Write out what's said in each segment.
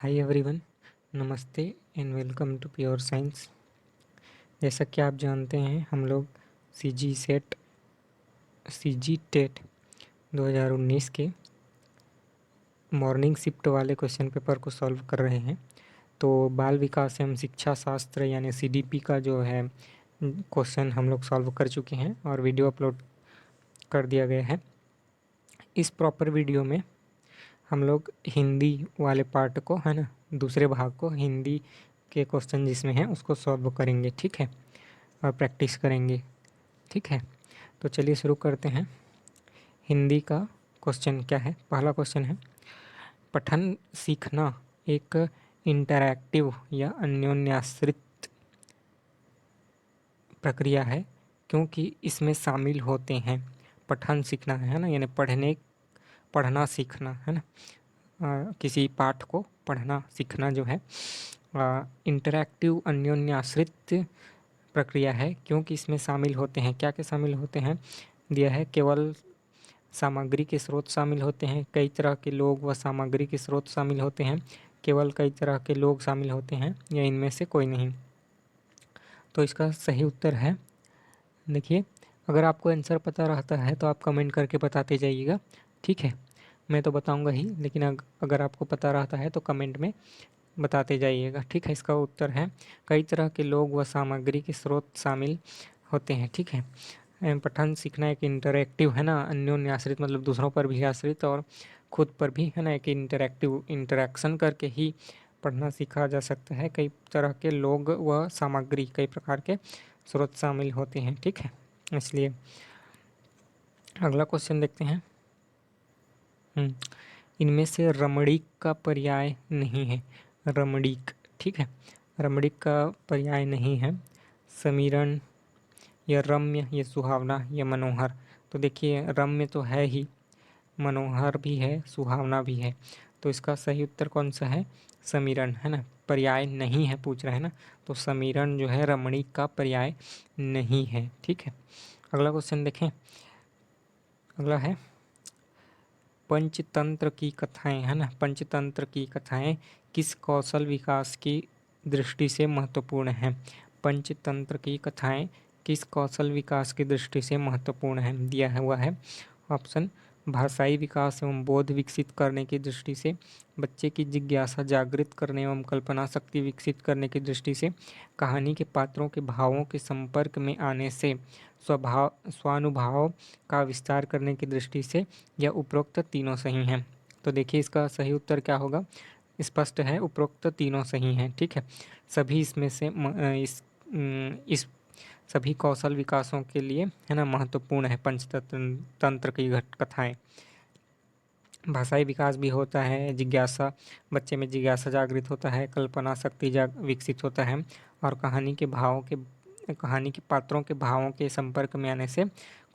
हाय everyone, नमस्ते and welcome to pure science. जैसा कि आप जानते हैं, हम लोग सी जी टेट 2019 के मॉर्निंग शिफ्ट वाले क्वेश्चन पेपर को सॉल्व कर रहे हैं। तो बाल विकास एवं शिक्षा शास्त्र यानी सीडीपी का जो है क्वेश्चन हम लोग सॉल्व कर चुके हैं और वीडियो अपलोड कर दिया गया है। इस प्रॉपर वीडियो में हम लोग हिंदी वाले पार्ट को, है ना, दूसरे भाग को, हिंदी के क्वेश्चन जिसमें है उसको सॉल्व करेंगे, ठीक है, और प्रैक्टिस करेंगे, ठीक है। तो चलिए शुरू करते हैं। हिंदी का क्वेश्चन क्या है? पहला क्वेश्चन है, पठन सीखना एक इंटरैक्टिव या अन्योन्याश्रित प्रक्रिया है क्योंकि इसमें शामिल होते हैं। पठन सीखना है ना, यानी पढ़ना सीखना है ना, किसी पाठ को पढ़ना सीखना जो है इंटरैक्टिव अन्योन्याश्रित प्रक्रिया है क्योंकि इसमें शामिल होते हैं। क्या क्या शामिल होते हैं दिया है? केवल सामग्री के स्रोत शामिल होते हैं, कई तरह के लोग व सामग्री के स्रोत शामिल होते हैं, केवल कई तरह के लोग शामिल होते हैं, या इनमें से कोई नहीं। तो इसका सही उत्तर है, देखिए, अगर आपको आंसर पता रहता है तो आप कमेंट करके बताते जाइएगा, ठीक है। मैं तो बताऊंगा ही, लेकिन अगर आपको पता रहता है तो कमेंट में बताते जाइएगा, ठीक है। इसका उत्तर है, कई तरह के लोग व सामग्री के स्रोत शामिल होते हैं, ठीक है। पठन सीखना एक इंटरैक्टिव है ना, अन्योन्य आश्रित मतलब दूसरों पर भी आश्रित और खुद पर भी, है ना, एक इंटरेक्शन करके ही पढ़ना सीखा जा सकता है। कई तरह के लोग व सामग्री, कई प्रकार के स्रोत शामिल होते हैं, ठीक है। इसलिए अगला क्वेश्चन देखते हैं। इनमें से रमणीक का पर्याय नहीं है। रमणीक, ठीक है, रमणीक का पर्याय नहीं है। समीरण या रम्य या सुहावना या मनोहर। तो देखिए, रम्य तो है ही, मनोहर भी है, सुहावना भी है। तो इसका सही उत्तर कौन सा है? समीरण, है ना। पर्याय नहीं है पूछ रहा है ना, तो समीरण जो है रमणीक का पर्याय नहीं है, ठीक है। अगला क्वेश्चन देखें। अगला है, पंचतंत्र की कथाएं, है ना, पंचतंत्र की कथाएं किस कौशल विकास की दृष्टि से महत्वपूर्ण हैं? पंचतंत्र की कथाएं किस कौशल विकास की दृष्टि से महत्वपूर्ण है? दिया हुआ है ऑप्शन, भाषाई विकास एवं बोध विकसित करने की दृष्टि से, बच्चे की जिज्ञासा जागृत करने एवं कल्पना शक्ति विकसित करने की दृष्टि से, कहानी के पात्रों के भावों के संपर्क में आने से, स्वानुभाव का विस्तार करने की दृष्टि से, या उपरोक्त तीनों सही हैं। तो देखिए, इसका सही उत्तर क्या होगा? स्पष्ट है, उपरोक्त तीनों सही हैं, ठीक है। सभी इसमें से इस सभी कौशल विकासों के लिए, है ना, महत्वपूर्ण है पंचतंत्र की कथाएं। भाषाई विकास भी होता है, जिज्ञासा, बच्चे में जिज्ञासा जागृत होता है, कल्पना शक्ति विकसित होता है, और कहानी के पात्रों के भावों के संपर्क में आने से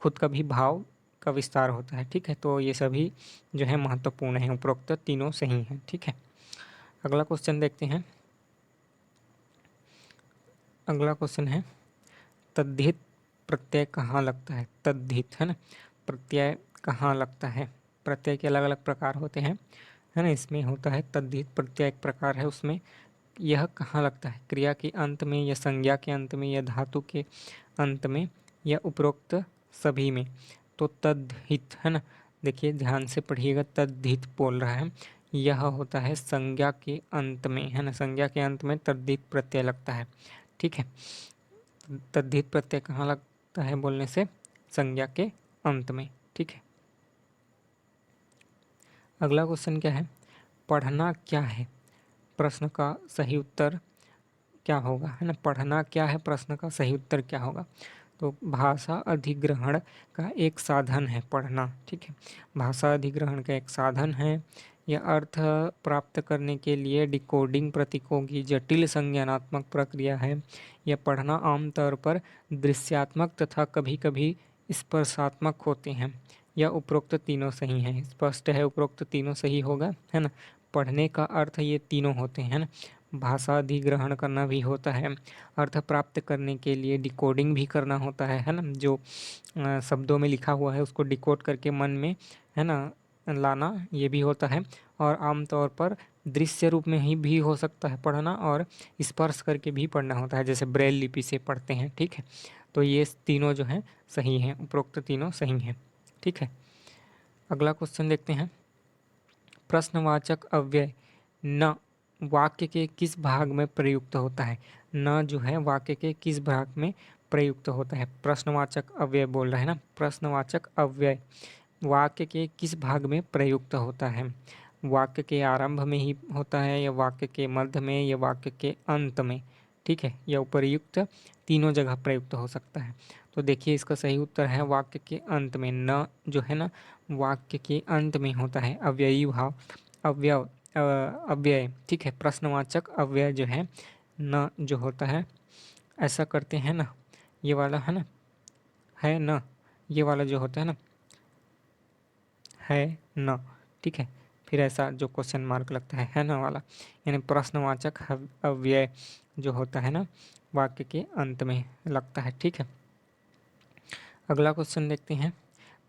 खुद का भी भाव का विस्तार होता है, ठीक है। तो ये सभी जो है महत्वपूर्ण है, उपरोक्त तीनों सही हैं, ठीक है। अगला क्वेश्चन देखते हैं। अगला क्वेश्चन है, तद्धित प्रत्यय कहाँ लगता है? तद्धित, है ना, प्रत्यय कहाँ लगता है? प्रत्यय के अलग अलग प्रकार होते हैं, है ना। इसमें होता है तद्धित प्रत्यय, एक प्रकार है, उसमें यह कहाँ लगता है? क्रिया के अंत में, या संज्ञा के अंत में, या धातु के अंत में, या उपरोक्त सभी में? तो तद्धित, है ना, देखिए ध्यान से पढ़िएगा, तद्धित बोल रहा है, यह होता है संज्ञा के अंत में, है ना, संज्ञा के अंत में तद्धित प्रत्यय लगता है, ठीक है। तद्धित प्रत्यय कहाँ लगता है बोलने से? संज्ञा के अंत में, ठीक है। अगला क्वेश्चन क्या है? पढ़ना क्या है? प्रश्न का सही उत्तर क्या होगा, है ना। पढ़ना क्या है, प्रश्न का सही उत्तर क्या होगा? तो भाषा अधिग्रहण का एक साधन है पढ़ना, ठीक है। भाषा अधिग्रहण का एक साधन है। यह अर्थ प्राप्त करने के लिए डिकोडिंग प्रतीकों की जटिल संज्ञानात्मक प्रक्रिया है। यह पढ़ना आमतौर पर दृश्यात्मक तथा कभी कभी स्पर्शात्मक होते हैं। यह उपरोक्त तीनों सही हैं। स्पष्ट है, उपरोक्त तीनों सही होगा, है ना। पढ़ने का अर्थ ये तीनों होते हैं ना, भाषा अधिग्रहण करना भी होता है, अर्थ प्राप्त करने के लिए डिकोडिंग भी करना होता है ना, जो शब्दों में लिखा हुआ है उसको डिकोड करके मन में, है ना, लाना, ये भी होता है। और आमतौर पर दृश्य रूप में ही भी हो सकता है पढ़ना, और स्पर्श करके भी पढ़ना होता है, जैसे ब्रेल लिपि से पढ़ते हैं। ठीक है, तो ये तीनों जो हैं सही हैं, उपरोक्त तीनों सही हैं। ठीक है, अगला क्वेश्चन देखते हैं। प्रश्नवाचक अव्यय न वाक्य के किस भाग में प्रयुक्त होता है? न जो है वाक्य के किस भाग में प्रयुक्त होता है? प्रश्नवाचक अव्यय बोल रहा है ना, प्रश्नवाचक अव्यय वाक्य के किस भाग में प्रयुक्त होता है? वाक्य के आरंभ में ही होता है, या वाक्य के मध्य में, या वाक्य के अंत में? ठीक है, यह उपर्युक्त तीनों जगह प्रयुक्त हो सकता है। तो देखिए इसका सही उत्तर है वाक्य के अंत में। न जो है ना वाक्य के अंत में होता है, अव्ययी भाव, अव्यय अव्यय। ठीक है, प्रश्नवाचक अव्यय जो है जो होता है, ऐसा करते हैं ना, ये वाला है ना, है ना, ये वाला जो होता है ना, है न। ठीक है, फिर ऐसा जो क्वेश्चन मार्क लगता है ना वाला, यानी प्रश्नवाचक अव्यय जो होता है ना वाक्य के अंत में लगता है। ठीक है, अगला क्वेश्चन देखते हैं।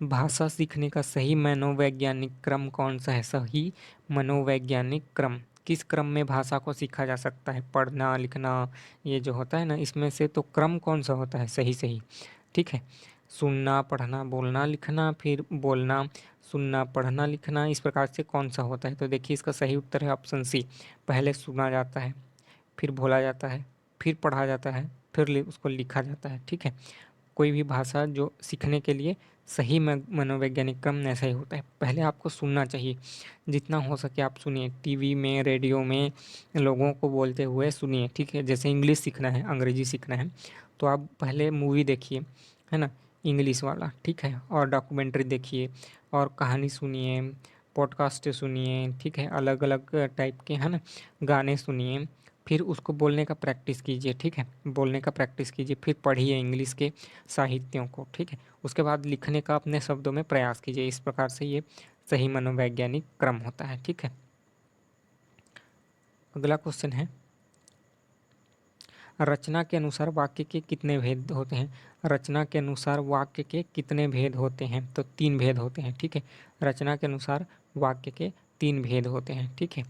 भाषा सीखने का सही मनोवैज्ञानिक क्रम कौन सा है? सही मनोवैज्ञानिक क्रम, किस क्रम में भाषा को सीखा जा सकता है? पढ़ना लिखना ये जो होता है ना, इसमें से तो क्रम कौन सा होता है सही सही? ठीक है, सुनना पढ़ना बोलना लिखना, फिर बोलना सुनना पढ़ना लिखना, इस प्रकार से कौन सा होता है? तो देखिए इसका सही उत्तर है ऑप्शन सी, पहले सुना जाता है, फिर बोला जाता है, फिर पढ़ा जाता है, फिर उसको लिखा जाता है। ठीक है, कोई भी भाषा जो सीखने के लिए सही मनोवैज्ञानिक क्रम ऐसा ही होता है। पहले आपको सुनना चाहिए, जितना हो सके आप सुनिए, टीवी में रेडियो में लोगों को बोलते हुए सुनिए। ठीक है, जैसे इंग्लिश सीखना है, अंग्रेजी सीखना है, तो आप पहले मूवी देखिए, है ना, इंग्लिश वाला। ठीक है, और डॉक्यूमेंट्री देखिए, और कहानी सुनिए, पॉडकास्ट सुनिए। ठीक है, अलग अलग टाइप के है ना गाने सुनिए, फिर उसको बोलने का प्रैक्टिस कीजिए। ठीक है, बोलने का प्रैक्टिस कीजिए, फिर पढ़िए इंग्लिश के साहित्यों को। ठीक है, उसके बाद लिखने का अपने शब्दों में प्रयास कीजिए। इस प्रकार से ये सही मनोवैज्ञानिक क्रम होता है। ठीक है, अगला क्वेश्चन है। रचना के अनुसार वाक्य के कितने भेद होते हैं? रचना के अनुसार वाक्य के कितने भेद होते हैं? तो 3 भेद होते हैं। ठीक है, रचना के अनुसार वाक्य के 3 भेद होते हैं। ठीक है,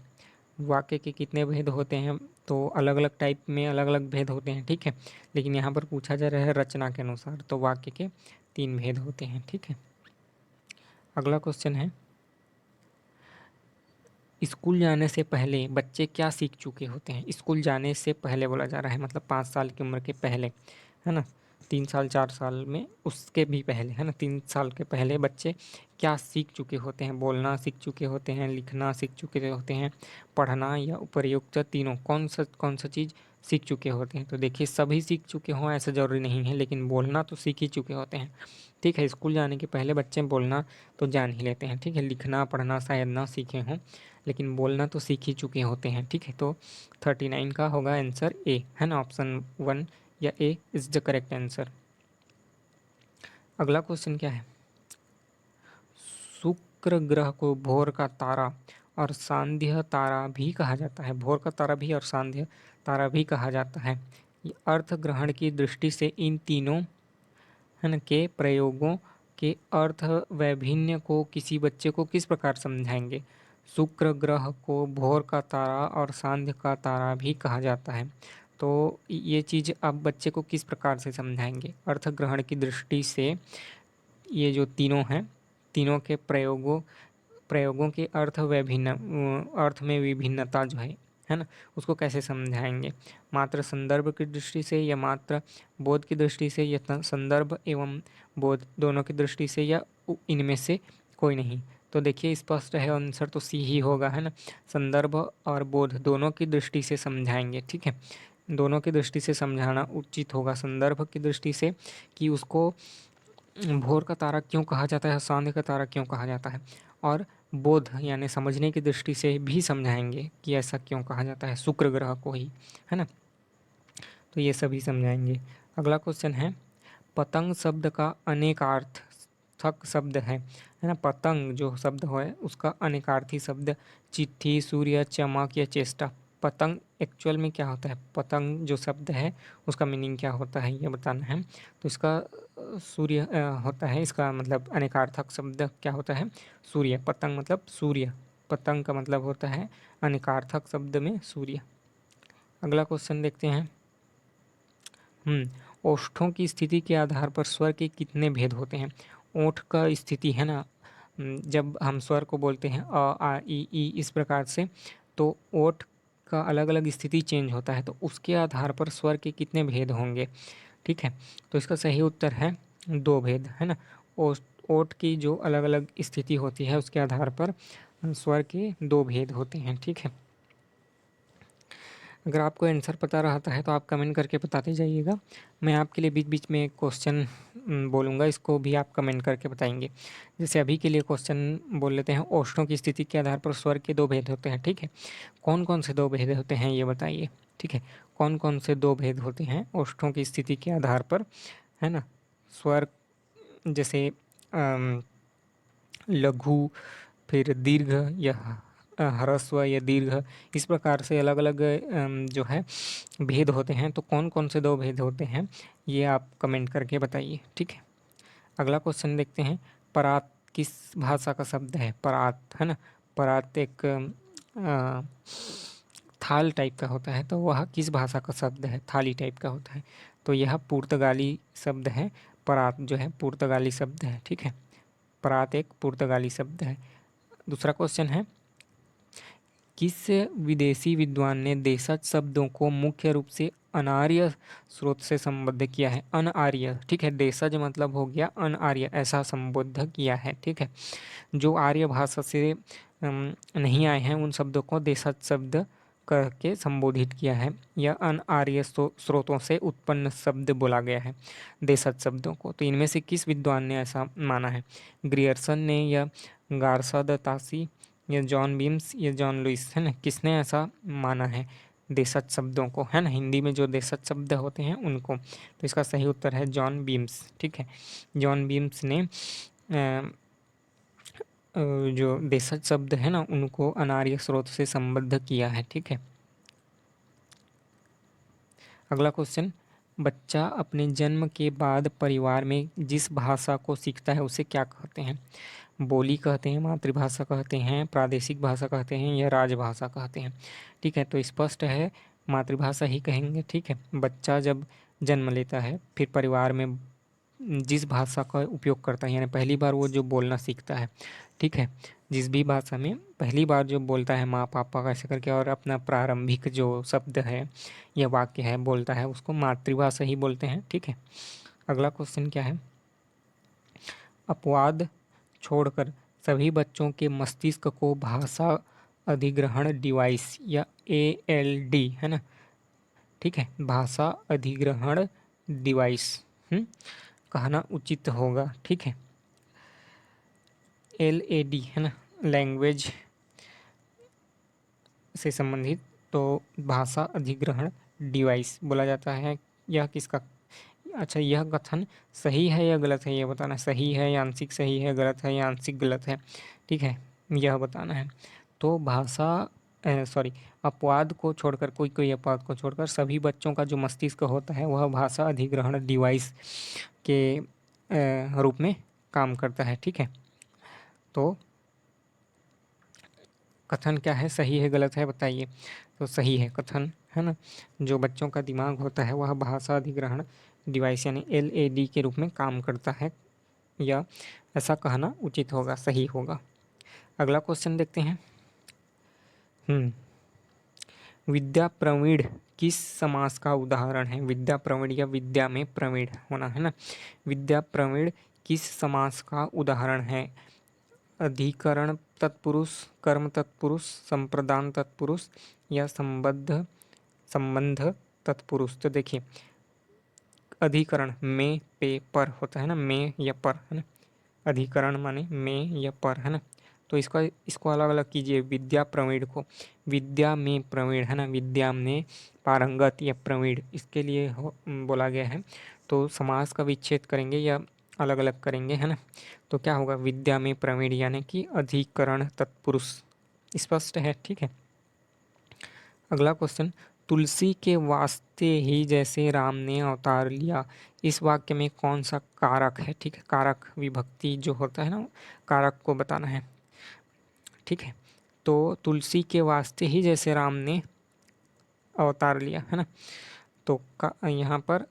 वाक्य के कितने भेद होते हैं? तो अलग अलग टाइप में अलग अलग भेद होते हैं। ठीक है, लेकिन यहाँ पर पूछा जा रहा है रचना के अनुसार, तो वाक्य के 3 भेद होते हैं। ठीक है, अगला क्वेश्चन है। स्कूल जाने से पहले बच्चे क्या सीख चुके होते हैं? स्कूल जाने से पहले बोला जा रहा है, मतलब 5 साल की उम्र के पहले, है ना, 3 साल 4 साल में उसके भी पहले, है ना, 3 साल के पहले बच्चे क्या सीख चुके होते हैं? बोलना सीख चुके होते हैं, लिखना सीख चुके होते हैं, पढ़ना, या उपर्युक्त तीनों कौन सा चीज़ सीख चुके होते हैं? तो देखिए सभी सीख चुके हों ऐसा ज़रूरी नहीं है, लेकिन बोलना तो सीख ही चुके होते हैं। ठीक है, स्कूल जाने के पहले बच्चे बोलना तो जान ही लेते हैं। ठीक है, लिखना पढ़ना शायद ना सीखे हों, लेकिन बोलना तो सीख ही चुके होते हैं। ठीक है, तो 39 का होगा आंसर ए, है ना, ऑप्शन 1 या A is the correct answer. अगला क्वेश्चन क्या है। शुक्र ग्रह को भोर का तारा और सांध्य तारा भी कहा जाता है। भोर का तारा भी और सांध्य तारा भी कहा जाता है। ये अर्थ ग्रहण की दृष्टि से इन तीनों, है ना, के प्रयोगों के अर्थ वैभिन्न को किसी बच्चे को किस प्रकार समझाएंगे? शुक्र ग्रह को भोर का तारा और सांध्य का तारा भी कहा जाता है, तो ये चीज़ आप बच्चे को किस प्रकार से समझाएंगे? अर्थ ग्रहण की दृष्टि से ये जो तीनों हैं, तीनों के प्रयोगों प्रयोगों के अर्थ विभिन्न, अर्थ में विभिन्नता जो है ना, उसको कैसे समझाएंगे? मात्र संदर्भ की दृष्टि से, या मात्र बोध की दृष्टि से, या संदर्भ एवं बोध दोनों की दृष्टि से, या इनमें से कोई नहीं? तो देखिए स्पष्ट है आंसर तो सी ही होगा, है ना, संदर्भ और बोध दोनों की दृष्टि से समझाएंगे। ठीक है, दोनों की दृष्टि से समझाना उचित होगा। संदर्भ की दृष्टि से कि उसको भोर का तारा क्यों कहा जाता है, सांध्य का तारा क्यों कहा जाता है, और बोध यानी समझने की दृष्टि से भी समझाएंगे कि ऐसा क्यों कहा जाता है शुक्र ग्रह को ही, है ना, तो ये सभी समझाएंगे। अगला क्वेश्चन है। पतंग शब्द का अनेकार्थक शब्द है ना, पतंग जो शब्द है उसका अनेकार्थी शब्द चिट्ठी, सूर्य, चमक या चेष्टा। पतंग एक्चुअल में क्या होता है? पतंग जो शब्द है उसका मीनिंग क्या होता है ये बताना है। तो इसका सूर्य होता है, इसका मतलब अनेकार्थक शब्द क्या होता है? सूर्य। पतंग मतलब सूर्य, पतंग का मतलब होता है अनिकार्थक शब्द में सूर्य। अगला क्वेश्चन देखते हैं। ओष्ठों की स्थिति के आधार पर स्वर के कितने भेद होते हैं? ओठ का स्थिति है ना, जब हम स्वर को बोलते हैं अ आ ई ई इस प्रकार से, तो ओठ का अलग अलग स्थिति चेंज होता है, तो उसके आधार पर स्वर के कितने भेद होंगे? ठीक है, तो इसका सही उत्तर है 2 भेद, है ना। ओठ ओठ की जो अलग अलग स्थिति होती है उसके आधार पर स्वर के 2 भेद होते हैं। ठीक है, अगर आपको आंसर पता रहता है तो आप कमेंट करके बताते जाइएगा। मैं आपके लिए बीच बीच में एक क्वेश्चन बोलूँगा, इसको भी आप कमेंट करके बताएंगे। जैसे अभी के लिए क्वेश्चन बोल लेते हैं, ओष्ठों की स्थिति के आधार पर स्वर के 2 भेद होते हैं। ठीक है, कौन कौन से 2 भेद होते हैं ये बताइए। ठीक है, कौन कौन से 2 भेद होते हैं ओष्ठों की स्थिति के आधार पर, है ना। स्वर जैसे लघु, फिर दीर्घ या ह्रस्व या दीर्घ, इस प्रकार से अलग अलग जो है भेद होते हैं। तो कौन कौन से 2 भेद होते हैं ये आप कमेंट करके बताइए। ठीक है, अगला क्वेश्चन देखते हैं। परात किस भाषा का शब्द है? परात, है ना। परात एक थाल टाइप का होता है, तो वह किस भाषा का शब्द है? थाली टाइप का होता है, तो यह पुर्तगाली शब्द है। परात जो है पुर्तगाली शब्द है। ठीक है, परात एक पुर्तगाली शब्द है। दूसरा क्वेश्चन है, किस विदेशी विद्वान ने देशज शब्दों को मुख्य रूप से अनार्य स्रोत से संबद्ध किया है? अनआर्य, ठीक है, देशज मतलब हो गया अनआर्य, ऐसा संबद्ध किया है। ठीक है, जो आर्य भाषा से नहीं आए हैं उन शब्दों को देशज शब्द करके संबोधित किया है। यह अनआर्य स्रोतों से उत्पन्न शब्द बोला गया है देशज शब्दों को। तो इनमें से किस विद्वान ने ऐसा माना है? ग्रियर्सन ने, या गार्सा द तासी, या जॉन बीम्स, या जॉन लुइस, है ना। किसने ऐसा माना है देशज शब्दों को, है ना, हिंदी में जो देशज शब्द होते हैं उनको? तो इसका सही उत्तर है जॉन बीम्स। ठीक है, जॉन बीम्स ने जो देशज शब्द है ना उनको अनार्य स्रोत से संबद्ध किया है। ठीक है, अगला क्वेश्चन, बच्चा अपने जन्म के बाद परिवार में जिस भाषा को सीखता है उसे क्या कहते हैं? बोली कहते हैं, मातृभाषा कहते हैं, प्रादेशिक भाषा कहते हैं, या राजभाषा कहते हैं? ठीक है, तो स्पष्ट है मातृभाषा ही कहेंगे। ठीक है, बच्चा जब जन्म लेता है फिर परिवार में जिस भाषा का उपयोग करता है, यानी पहली बार वो जो बोलना सीखता है, ठीक है, जिस भी भाषा में पहली बार जो बोलता है माँ पापा का ऐसे करके, और अपना प्रारंभिक जो शब्द है या वाक्य है बोलता है, उसको मातृभाषा ही बोलते हैं। ठीक है, अगला क्वेश्चन क्या है? अपवाद छोड़कर सभी बच्चों के मस्तिष्क को भाषा अधिग्रहण डिवाइस या ALD, है ना, ठीक है, भाषा अधिग्रहण डिवाइस कहना उचित होगा। ठीक है, LAD, है ना, लैंग्वेज से संबंधित, तो भाषा अधिग्रहण डिवाइस बोला जाता है। यह किसका, अच्छा, यह कथन सही है या गलत है ये बताना। सही है या आंशिक सही है, गलत है या आंशिक गलत है, ठीक है, यह बताना है। तो भाषा सॉरी, अपवाद को छोड़कर, कोई कोई अपवाद को छोड़कर सभी बच्चों का जो मस्तिष्क होता है वह भाषा अधिग्रहण डिवाइस के रूप में काम करता है। ठीक है, तो कथन क्या है, सही है गलत है बताइए। तो सही है कथन, है ना, जो बच्चों का दिमाग होता है वह भाषा अधिग्रहण डिवाइस यानी LAD के रूप में काम करता है, या ऐसा कहना उचित होगा, सही होगा। अगला क्वेश्चन देखते हैं। विद्या प्रवीण किस समास का उदाहरण है? विद्या प्रवीण या विद्या में प्रवीण होना, है ना। विद्या प्रवीण किस समास का उदाहरण है? अधिकरण तत्पुरुष, कर्म तत्पुरुष, संप्रदान तत्पुरुष, या संबंध तत्पुरुष? तो देखिए, अधिकरण में पे पर होता है ना, में या पर, है ना। अधिकरण माने में या पर, है ना। तो इसको अलग अलग कीजिए। विद्या प्रवीण को विद्या में प्रवीण, है ना, विद्या में पारंगत या प्रवीण, इसके लिए बोला गया है। तो समास का विच्छेद करेंगे या अलग अलग करेंगे, है ना। तो क्या होगा? विद्या में प्रवीण यानी कि अधिकरण तत्पुरुष। स्पष्ट है? ठीक है, अगला क्वेश्चन, तुलसी के वास्ते ही जैसे राम ने अवतार लिया, इस वाक्य में कौन सा कारक है? ठीक है, कारक विभक्ति जो होता है ना, कारक को बताना है। ठीक है, तो तुलसी के वास्ते ही जैसे राम ने अवतार लिया, है ना। तो यहाँ पर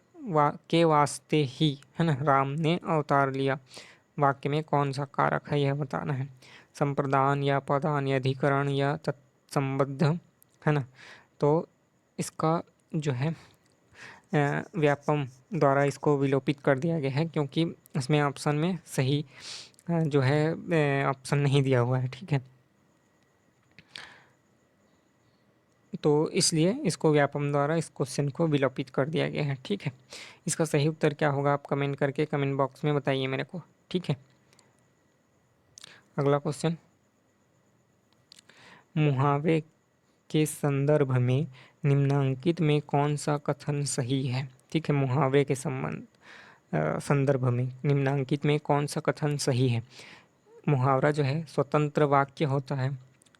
के वास्ते ही, है ना, राम ने अवतार लिया, वाक्य में कौन सा कारक है यह बताना है। संप्रदान या पदान या अधिकरण या तत्संबद्ध, है ना। तो इसका जो है व्यापम द्वारा इसको विलोपित कर दिया गया है, क्योंकि इसमें ऑप्शन में सही जो है ऑप्शन नहीं दिया हुआ है, ठीक है। तो इसलिए इसको व्यापम द्वारा इस क्वेश्चन को विलोपित कर दिया गया है, ठीक है। इसका सही उत्तर क्या होगा आप कमेंट करके कमेंट बॉक्स में बताइए मेरे को, ठीक है। अगला क्वेश्चन, मुहावरे के संदर्भ में निम्नांकित में कौन सा कथन सही है, ठीक है। मुहावरे के संदर्भ में निम्नांकित में कौन सा कथन सही है। मुहावरा जो है स्वतंत्र वाक्य होता है,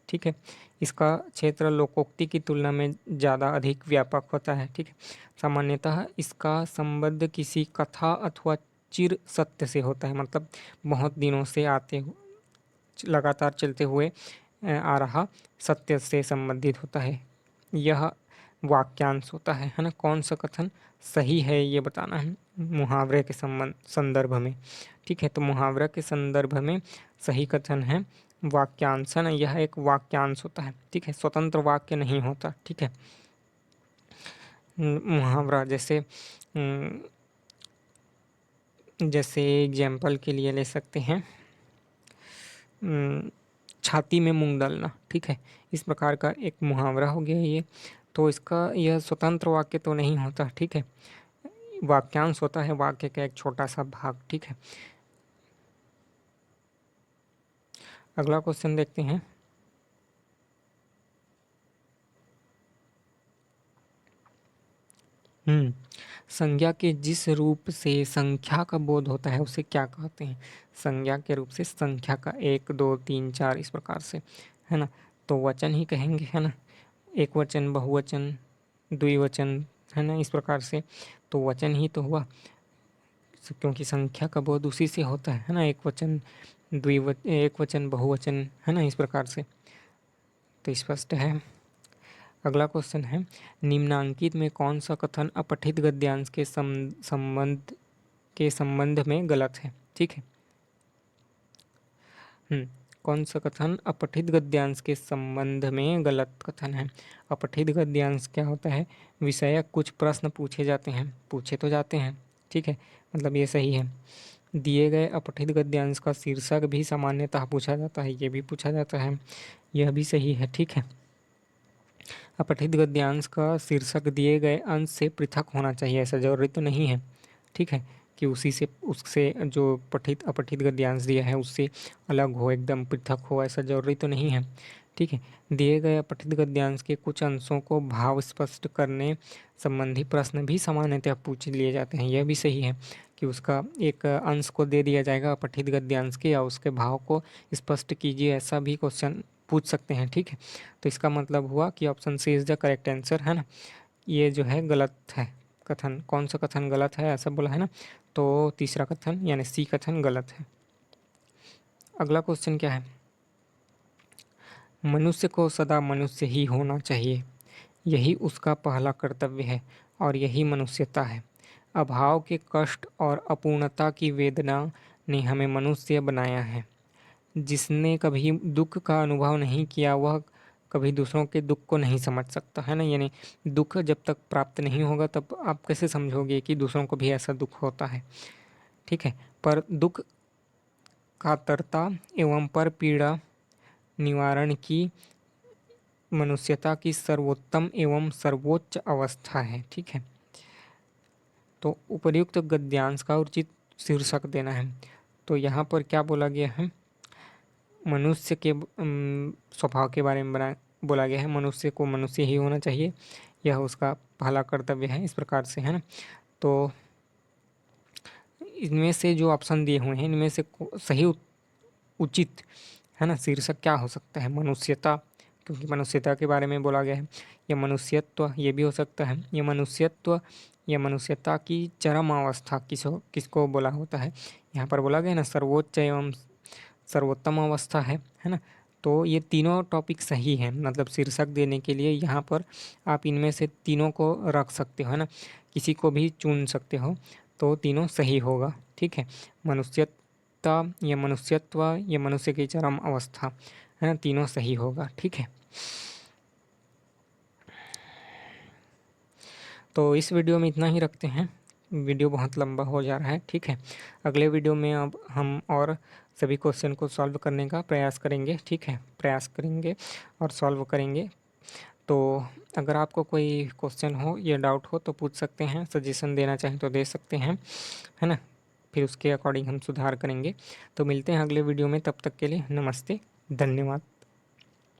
ठीक है। इसका क्षेत्र लोकोक्ति की तुलना में ज़्यादा अधिक व्यापक होता है, ठीक है। सामान्यतः इसका संबंध किसी कथा अथवा चिर सत्य से होता है, मतलब बहुत दिनों से लगातार चलते हुए आ रहा सत्य से संबंधित होता है। यह वाक्यांश होता है ना। कौन सा कथन सही है ये बताना है मुहावरे के संदर्भ में, ठीक है। तो मुहावरा के संदर्भ में सही कथन है वाक्यांश, है ना। यह एक वाक्यांश होता है, ठीक है, स्वतंत्र वाक्य नहीं होता, ठीक है। मुहावरा जैसे एग्जाम्पल के लिए ले सकते हैं छाती में मूंग डालना, ठीक है। इस प्रकार का एक मुहावरा हो गया ये। तो इसका यह स्वतंत्र वाक्य तो नहीं होता, ठीक है, वाक्यांश होता है, वाक्य का एक छोटा सा भाग, ठीक है। अगला क्वेश्चन देखते हैं। संज्ञा के जिस रूप से संख्या का बोध होता है उसे क्या कहते हैं। संज्ञा के रूप से संख्या का 1 2 3 4 इस प्रकार से, है ना। तो वचन ही कहेंगे, है ना। एक वचन, बहुवचन, द्विवचन, है ना, इस प्रकार से। तो वचन ही तो हुआ, क्योंकि संख्या का बोध उसी से होता है ना। एक वचन, एक वचन, बहुवचन, है ना, इस प्रकार से। तो स्पष्ट है। अगला क्वेश्चन है, निम्नांकित में कौन सा कथन अपठित गद्यांश के संबंध में गलत है, ठीक है। कौन सा कथन अपठित गद्यांश के संबंध में गलत कथन है। अपठित गद्यांश क्या होता है, विषयक कुछ प्रश्न पूछे जाते हैं, पूछे तो जाते हैं, ठीक है, मतलब ये सही है। दिए गए अपठित गद्यांश का शीर्षक भी सामान्यतः पूछा जाता है, ये भी पूछा जाता है, यह भी सही है, ठीक है। अपठित गद्यांश का शीर्षक दिए गए अंश से पृथक होना चाहिए, ऐसा जरूरी तो नहीं है, ठीक है, कि उससे जो अपठित गद्यांश दिया है उससे अलग हो, एकदम पृथक हो, ऐसा जरूरी तो नहीं है, ठीक है। दिए गए अपठित गद्यांश के कुछ अंशों को भाव स्पष्ट करने संबंधी प्रश्न भी सामान्यतः पूछ लिए जाते हैं, यह भी सही है कि उसका एक अंश को दे दिया जाएगा अपठित गद्यांश के, या उसके भाव को स्पष्ट कीजिए, ऐसा भी क्वेश्चन पूछ सकते हैं, ठीक है। तो इसका मतलब हुआ कि option C is the correct answer, है ना। ये जो है गलत है कथन। कौन सा कथन गलत है ऐसा बोला है ना, तो तीसरा कथन यानी सी कथन गलत है। अगला क्वेश्चन क्या है, मनुष्य को सदा मनुष्य ही होना चाहिए, यही उसका पहला कर्तव्य है और यही मनुष्यता है। अभाव के कष्ट और अपूर्णता की वेदना ने हमें मनुष्य बनाया है। जिसने कभी दुख का अनुभव नहीं किया वह कभी दूसरों के दुख को नहीं समझ सकता, है ना। यानी दुख जब तक प्राप्त नहीं होगा तब आप कैसे समझोगे कि दूसरों को भी ऐसा दुख होता है, ठीक है। पर दुख कातरता एवं पर पीड़ा निवारण की मनुष्यता की सर्वोत्तम एवं सर्वोच्च अवस्था है, ठीक है। तो उपर्युक्त गद्यांश का उचित शीर्षक देना है। तो यहाँ पर क्या बोला गया है, मनुष्य के स्वभाव के बारे में बोला गया है, मनुष्य को मनुष्य ही होना चाहिए, यह उसका पहला कर्तव्य है, इस प्रकार से, है ना। तो इनमें से जो ऑप्शन दिए हुए हैं इनमें से सही उचित, है ना, शीर्षक क्या हो सकता है, मनुष्यता, क्योंकि मनुष्यता के बारे में बोला गया है, या मनुष्यत्व, ये भी हो सकता है, या मनुष्यत्व या मनुष्यता की चरम अवस्था किसको बोला होता है। यहाँ पर बोला गया ना सर्वोच्च एवं सर्वोत्तम अवस्था है ना। तो ये तीनों टॉपिक सही हैं, मतलब शीर्षक देने के लिए यहाँ पर आप इनमें से तीनों को रख सकते हो, है ना, किसी को भी चुन सकते हो, तो तीनों सही होगा। ठीक है, मनुष्यता या मनुष्यत्व या मनुष्य की चरम अवस्था, है ना, तीनों सही होगा। ठीक है, तो इस वीडियो में इतना ही रखते हैं, वीडियो बहुत लंबा हो जा रहा है। ठीक है, अगले वीडियो में अब हम और सभी क्वेश्चन को सॉल्व करने का प्रयास करेंगे। ठीक है, प्रयास करेंगे और सॉल्व करेंगे। तो अगर आपको कोई क्वेश्चन हो या डाउट हो तो पूछ सकते हैं, सजेशन देना चाहें तो दे सकते हैं, है ना, फिर उसके अकॉर्डिंग हम सुधार करेंगे। तो मिलते हैं अगले वीडियो में, तब तक के लिए नमस्ते, धन्यवाद।